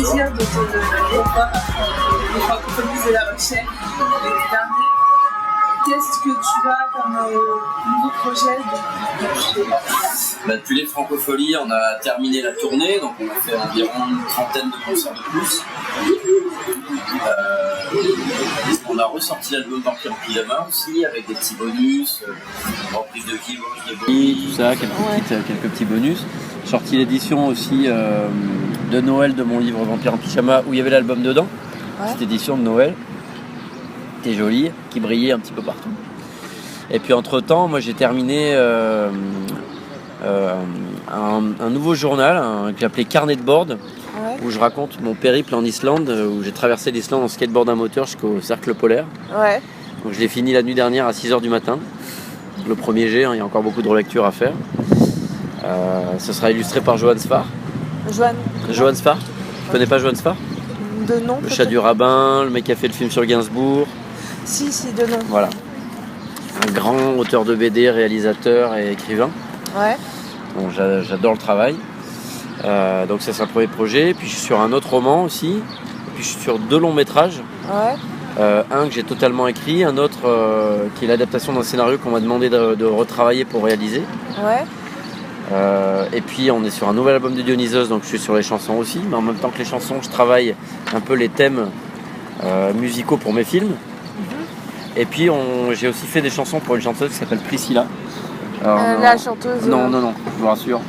plaisir de te revoir les francophonistes de La Rochelle l'été dernier. Qu'est-ce que tu as comme nouveau projet Depuis les Francopholies, on a terminé la tournée, donc on a fait environ une trentaine de concerts de plus. On a ressorti l'album Vampire en Pyjama aussi, avec des petits bonus, reprise de Kill, tout ça, quelques petits bonus. Sorti l'édition aussi de Noël de mon livre Vampire en Pyjama, où il y avait l'album dedans. Cette édition de Noël, qui était jolie, qui brillait un petit peu partout. Et puis entre-temps, moi j'ai terminé un nouveau journal que j'ai appelé Carnet de bord, où je raconte mon périple en Islande, où j'ai traversé l'Islande en skateboard à moteur jusqu'au cercle polaire. Donc je l'ai fini la nuit dernière à 6h du matin. Le premier jet, il y a encore beaucoup de relectures à faire. Ce sera illustré par Johan Sfar. Johan Sfar. Tu connais pas Johan Sfar? De nom. Le chat du rabbin, le mec qui a fait le film sur Gainsbourg. Si, de nom. Voilà. Un grand auteur de BD, réalisateur et écrivain. Bon, j'adore le travail. Donc ça, c'est un premier projet. Puis je suis sur un autre roman aussi. Et puis je suis sur 2 longs métrages. Un que j'ai totalement écrit, un autre qui est l'adaptation d'un scénario qu'on m'a demandé de retravailler pour réaliser. Et puis on est sur un nouvel album de Dionysos, donc je suis sur les chansons aussi. Mais en même temps que les chansons, je travaille un peu les thèmes musicaux pour mes films. Et puis j'ai aussi fait des chansons pour une chanteuse qui s'appelle Priscilla. La chanteuse. Non, je vous rassure.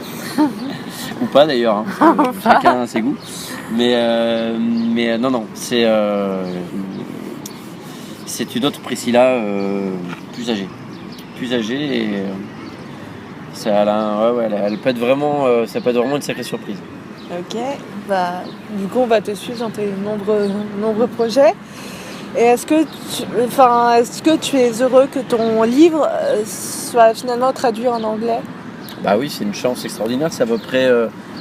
Ou pas d'ailleurs, hein. Chacun a ses goûts. Mais non, c'est une autre Priscilla plus âgée et elle peut être vraiment, ça peut être vraiment une sacrée surprise. Ok, du coup on va te suivre dans tes nombreux projets. Et est-ce que tu es heureux que ton livre soit finalement traduit en anglais? Bah oui, c'est une chance extraordinaire. C'est à peu près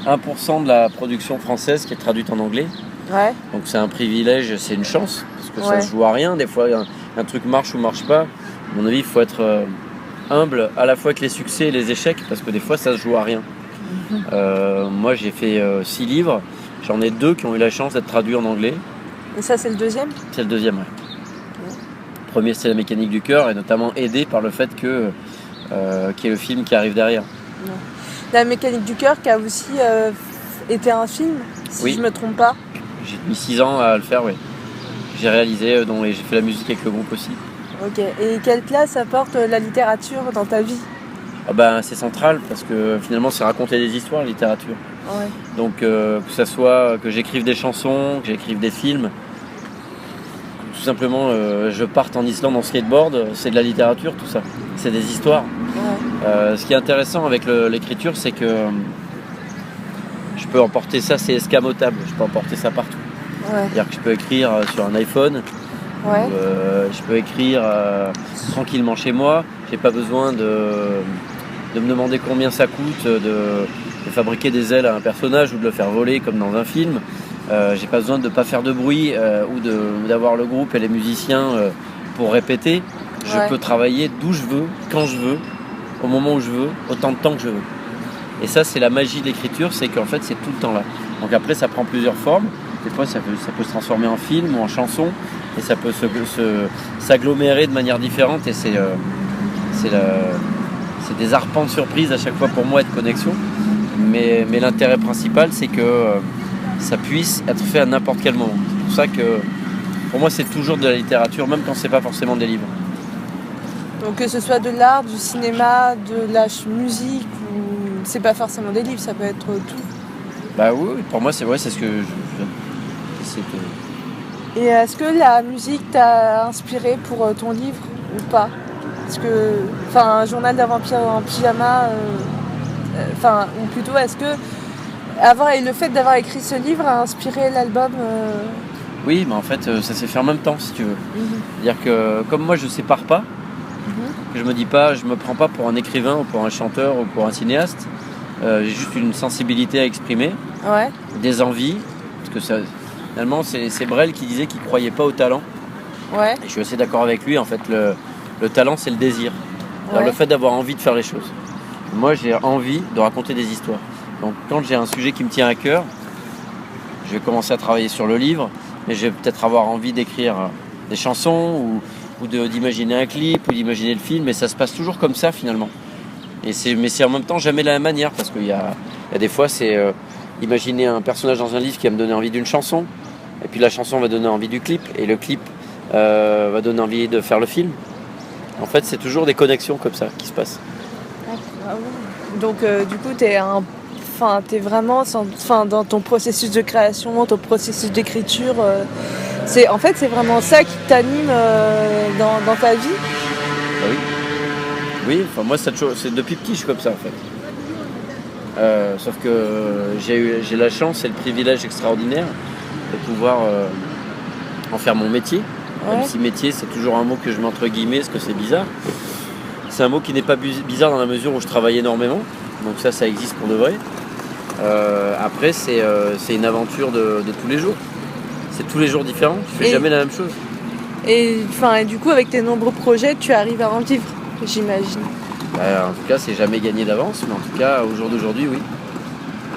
1% de la production française qui est traduite en anglais. Donc c'est un privilège, c'est une chance, parce que ça se joue à rien. Des fois, un truc marche ou marche pas. À mon avis, il faut être humble à la fois avec les succès et les échecs, parce que des fois, ça se joue à rien. Moi, j'ai fait 6 livres. J'en ai 2 qui ont eu la chance d'être traduits en anglais. Et ça, c'est le deuxième? C'est le deuxième, Le premier, c'est La mécanique du cœur, et notamment aidé par le fait qu'il y ait le film qui arrive derrière. La mécanique du cœur qui a aussi été un film, si je ne me trompe pas. J'ai mis 6 ans à le faire, oui. J'ai réalisé et j'ai fait la musique avec le groupe aussi. Ok. Et quelle place apporte la littérature dans ta vie? C'est central, parce que finalement, c'est raconter des histoires, la littérature. Donc que ça soit que j'écrive des chansons, que j'écrive des films, tout simplement je parte en Islande en skateboard, c'est de la littérature tout ça, c'est des histoires. Ce qui est intéressant avec l'écriture, c'est que je peux emporter ça, c'est escamotable, je peux emporter ça partout. C'est-à-dire que je peux écrire sur un iPhone, je peux écrire tranquillement chez moi, j'ai pas besoin de me demander combien ça coûte de fabriquer des ailes à un personnage ou de le faire voler comme dans un film. J'ai pas besoin de pas faire de bruit ou d'avoir le groupe et les musiciens pour répéter. Je peux travailler d'où je veux, quand je veux, au moment où je veux, autant de temps que je veux. Et ça, c'est la magie de l'écriture, c'est qu'en fait, c'est tout le temps là. Donc après, ça prend plusieurs formes. Des fois, ça peut se transformer en film ou en chanson, et ça peut s'agglomérer de manière différente. Et c'est des arpents de surprise à chaque fois pour moi et de connexion. Mais l'intérêt principal, c'est que ça puisse être fait à n'importe quel moment. C'est pour ça que, pour moi, c'est toujours de la littérature, même quand c'est pas forcément des livres. Donc que ce soit de l'art, du cinéma, de la musique, ou c'est pas forcément des livres, ça peut être tout. Oui, pour moi, c'est ce que Et est-ce que la musique t'a inspiré pour ton livre ou pas? Parce que, un journal d'un vampire en pyjama, ou plutôt, est-ce que le fait d'avoir écrit ce livre a inspiré l'album Oui, mais en fait, ça s'est fait en même temps, si tu veux. C'est-à-dire que, comme moi, je sépare pas, que je me prends pas pour un écrivain ou pour un chanteur ou pour un cinéaste. J'ai juste une sensibilité à exprimer, des envies, parce que finalement, c'est Brel qui disait qu'il croyait pas au talent. Et je suis assez d'accord avec lui. En fait, le talent, c'est le désir, le fait d'avoir envie de faire les choses. Moi, j'ai envie de raconter des histoires. Donc, quand j'ai un sujet qui me tient à cœur, je vais commencer à travailler sur le livre, mais je vais peut-être avoir envie d'écrire des chansons ou d'imaginer un clip ou d'imaginer le film, et ça se passe toujours comme ça finalement. Mais c'est en même temps jamais de la même manière, parce qu'il y a des fois c'est imaginer un personnage dans un livre qui va me donner envie d'une chanson, et puis la chanson va donner envie du clip, et le clip va donner envie de faire le film. En fait, c'est toujours des connexions comme ça qui se passent. Donc du coup, t'es vraiment dans ton processus de création, ton processus d'écriture. C'est vraiment ça qui t'anime dans ta vie. Ah oui. Oui, enfin moi c'est depuis petit je suis comme ça en fait. Sauf que j'ai la chance et le privilège extraordinaire de pouvoir en faire mon métier. Ouais. Même si métier c'est toujours un mot que je mets entre guillemets parce que c'est bizarre. C'est un mot qui n'est pas bizarre dans la mesure où je travaille énormément. Donc ça existe pour de vrai. Après c'est une aventure de tous les jours. C'est tous les jours différent, tu fais jamais la même chose. Et du coup avec tes nombreux projets tu arrives à en vivre, j'imagine. En tout cas c'est jamais gagné d'avance, mais en tout cas au jour d'aujourd'hui oui.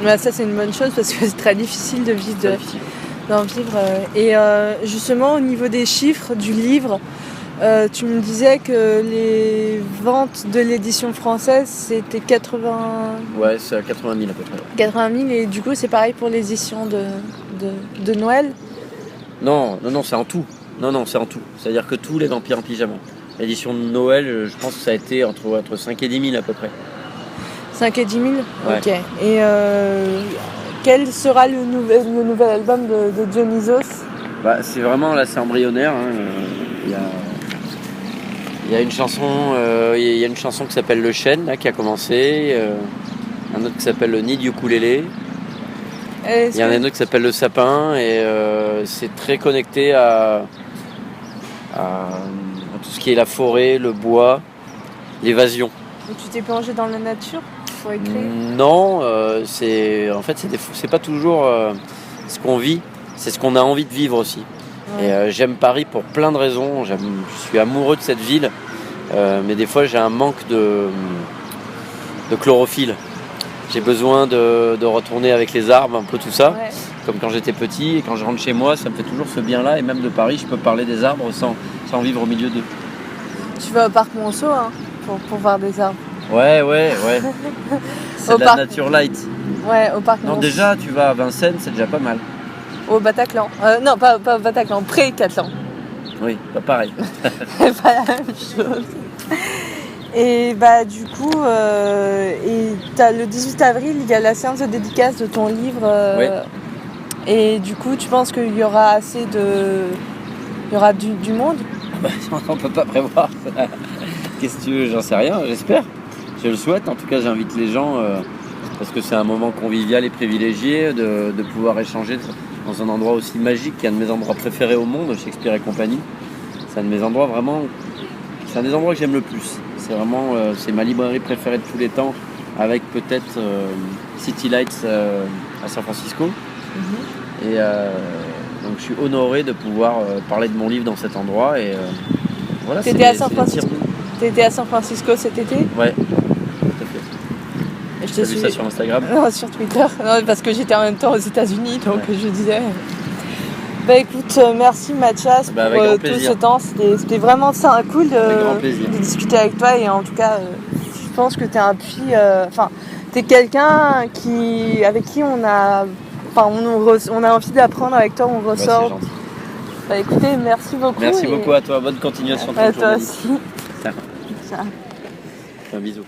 Bah, ça c'est une bonne chose parce que c'est très difficile de vivre d'en vivre. Et justement au niveau des chiffres du livre, tu me disais que les ventes de l'édition française c'était 80... Ouais, c'est à 80 000 à peu près. 80 000 et du coup c'est pareil pour l'édition de Noël. Non, c'est en tout. Non, c'est en tout. C'est-à-dire que tous les Vampires en pyjama. L'édition de Noël, je pense que ça a été entre 5 et 10 000 à peu près. 5 et 10 000 Ouais. Ok. Et quel sera le nouvel album de Dionysos? C'est vraiment, là c'est embryonnaire. Il y a une chanson, il y a une chanson qui s'appelle Le Chêne là, qui a commencé. Un autre qui s'appelle Le Nid du Ukulélé. Il y en a un autre qui s'appelle Le Sapin et c'est très connecté à tout ce qui est la forêt, le bois, l'évasion. Et tu t'es plongé dans la nature pour écrire? Non, c'est pas toujours ce qu'on vit, c'est ce qu'on a envie de vivre aussi. Ouais. Et j'aime Paris pour plein de raisons. Je suis amoureux de cette ville, mais des fois j'ai un manque de chlorophylle. J'ai besoin de retourner avec les arbres, un peu tout ça, Ouais. comme quand j'étais petit. Et quand je rentre chez moi, ça me fait toujours ce bien-là. Et même de Paris, je peux parler des arbres sans vivre au milieu d'eux. Tu vas au parc Monceau pour voir des arbres. Ouais. C'est Au de la parc. nature light. Ouais, au parc Non, Monceau. déjà, tu vas à Vincennes, c'est déjà pas mal. Au Bataclan. Non, pas au Bataclan, pré-Catlan. Oui, pas pareil. C'est pas la même chose. Et du coup, le 18 avril, il y a la séance de dédicace de ton livre. Oui. Et du coup, tu penses qu'il y aura assez de... Il y aura du monde? On peut pas prévoir. Qu'est-ce que tu veux, j'en sais rien, j'espère. Je le souhaite, en tout cas j'invite les gens parce que c'est un moment convivial et privilégié de pouvoir échanger dans un endroit aussi magique qui est un de mes endroits préférés au monde, Shakespeare et compagnie. C'est un de mes endroits vraiment... C'est un des endroits que j'aime le plus. C'est vraiment c'est ma librairie préférée de tous les temps, avec peut-être City Lights à San Francisco. Mm-hmm. Et donc je suis honoré de pouvoir parler de mon livre dans cet endroit. Et voilà. T'étais à San Francisco? T'étais à San Francisco cet été? Ouais, tout à fait. Et je T'as vu ça sur Instagram? Non, sur Twitter. Non, parce que j'étais en même temps aux États-Unis, donc Ouais. je disais. Écoute, merci Mathias pour avec grand tout plaisir. ce temps. C'était vraiment ça, cool Avec grand plaisir. de discuter avec toi. Et en tout cas, je pense que t'es un puits. T'es quelqu'un avec qui on a envie d'apprendre avec toi. On Bah, c'est ressort. gentil. Écoutez, merci beaucoup. Merci beaucoup à toi. Bonne continuation. À de toi journée. aussi. Ciao. Ciao. Un bisou.